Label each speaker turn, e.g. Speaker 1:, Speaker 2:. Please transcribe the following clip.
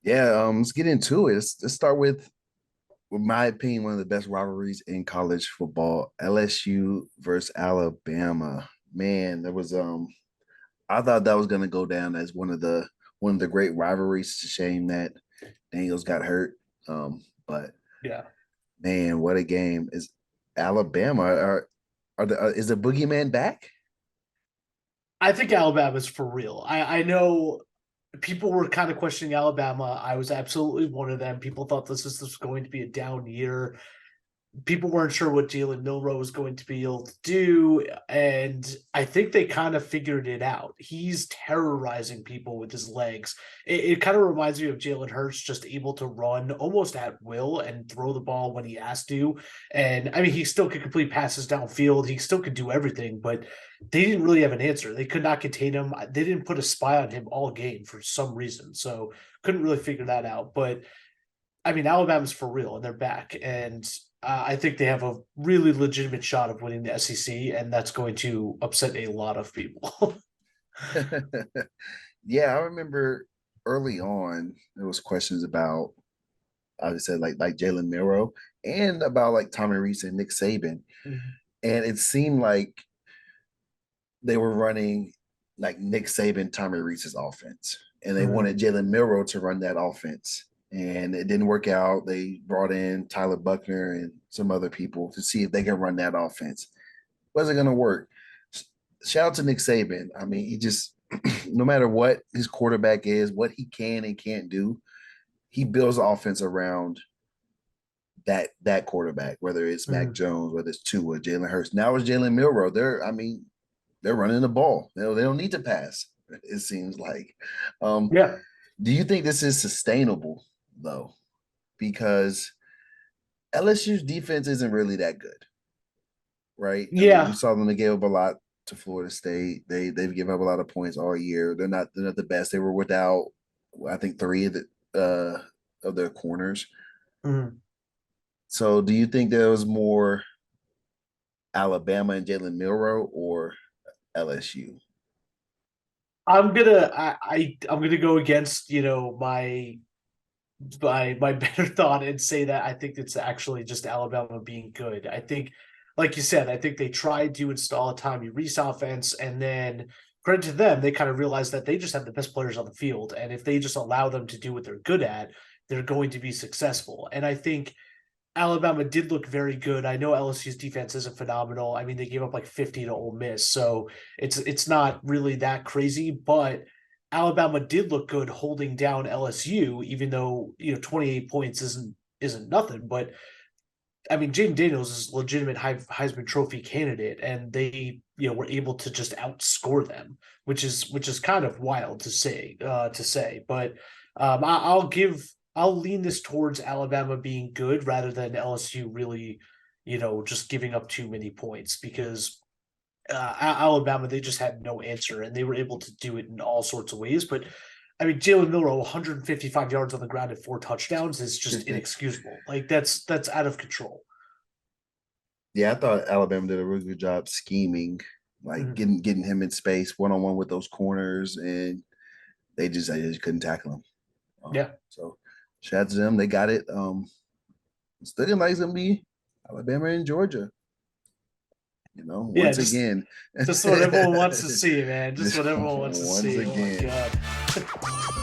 Speaker 1: Yeah, let's get into it. Let's start with my opinion, one of the best rivalries in college football, LSU versus Alabama. Man, there was I thought that was gonna go down as one of the great rivalries. It's a shame that Daniels got hurt. But
Speaker 2: Yeah.
Speaker 1: man, what a game. Is Alabama is the boogeyman back?
Speaker 2: I think Alabama's for real. I know people were kind of questioning Alabama. I was absolutely one of them. People thought this was going to be a down year. People weren't sure what Jalen Milroe was going to be able to do. And I think they kind of figured it out. He's terrorizing people with his legs. It kind of reminds me of Jalen Hurts, just able to run almost at will and throw the ball when he has to. And I mean, he still could complete passes downfield. He still could do everything, but they didn't really have an answer. They could not contain him. They didn't put a spy on him all game for some reason. So couldn't really figure that out. But I mean, Alabama's for real, and they're back, and I think they have a really legitimate shot of winning the SEC, and that's going to upset a lot of people.
Speaker 1: Yeah, I remember early on there was questions about I would say like Jalen Milroe and about like Tommy Reese and Nick Saban. And it seemed like they were running like Nick Saban, Tommy Reese's offense. And they
Speaker 2: Mhm.
Speaker 1: wanted Jalen Milroe to run that offense. And it didn't work out. They brought in Tyler Buckner and some other people to see if they can run that offense. Wasn't going to work. Shout out to Nick Saban. I mean, he just, no matter what his quarterback is, what he can and can't do, he builds offense around that quarterback, whether it's Mac
Speaker 2: Mhm.
Speaker 1: Jones, whether it's Tua, Jalen Hurts. Now it's Jalen Milroe. They're running the ball. They don't need to pass. It seems like. Um,
Speaker 2: Yeah,
Speaker 1: do you think this is sustainable though? Because LSU's defense isn't really that good, right? I mean, we
Speaker 2: yeah,
Speaker 1: saw them they gave up a lot to Florida State. They've given up a lot of points all year. They're not the best. They were without I think three of their corners.
Speaker 2: Mhm.
Speaker 1: So do you think there was more Alabama and Jalen Milroe or LSU?
Speaker 2: I'm gonna go against my better thought and say that I think it's actually just Alabama being good. I think, like you said, I think they tried to install a Tommy Reese offense, and then credit to them, they kind of realized that they just have the best players on the field, and if they just allow them to do what they're good at, they're going to be successful. And I think Alabama did look very good. I know LSU's defense isn't phenomenal. I mean, they gave up like 50 to Ole Miss, so it's not really that crazy, but Alabama did look good holding down LSU, even though 28 points isn't nothing. But I mean, Jaden Daniels is a legitimate Heisman Trophy candidate, and they were able to just outscore them, which is kind of wild to say. But I'll lean this towards Alabama being good rather than LSU really, just giving up too many points because Alabama, they just had no answer, and they were able to do it in all sorts of ways. But I mean, Jalen Milroe, 155 yards on the ground and 4 touchdowns is just inexcusable. Like that's out of control.
Speaker 1: Yeah, I thought Alabama did a really good job scheming, like
Speaker 2: Mhm.
Speaker 1: getting him in space one on one with those corners, and they just couldn't tackle him.
Speaker 2: Yeah,
Speaker 1: So shout out to them, they got it. It's looking like it's gonna be Alabama and Georgia.
Speaker 2: yeah,
Speaker 1: Once
Speaker 2: just
Speaker 1: again,
Speaker 2: just what everyone wants to see, man. Just
Speaker 1: just
Speaker 2: what everyone wants to
Speaker 1: once
Speaker 2: see. Oh my
Speaker 1: again.
Speaker 2: god.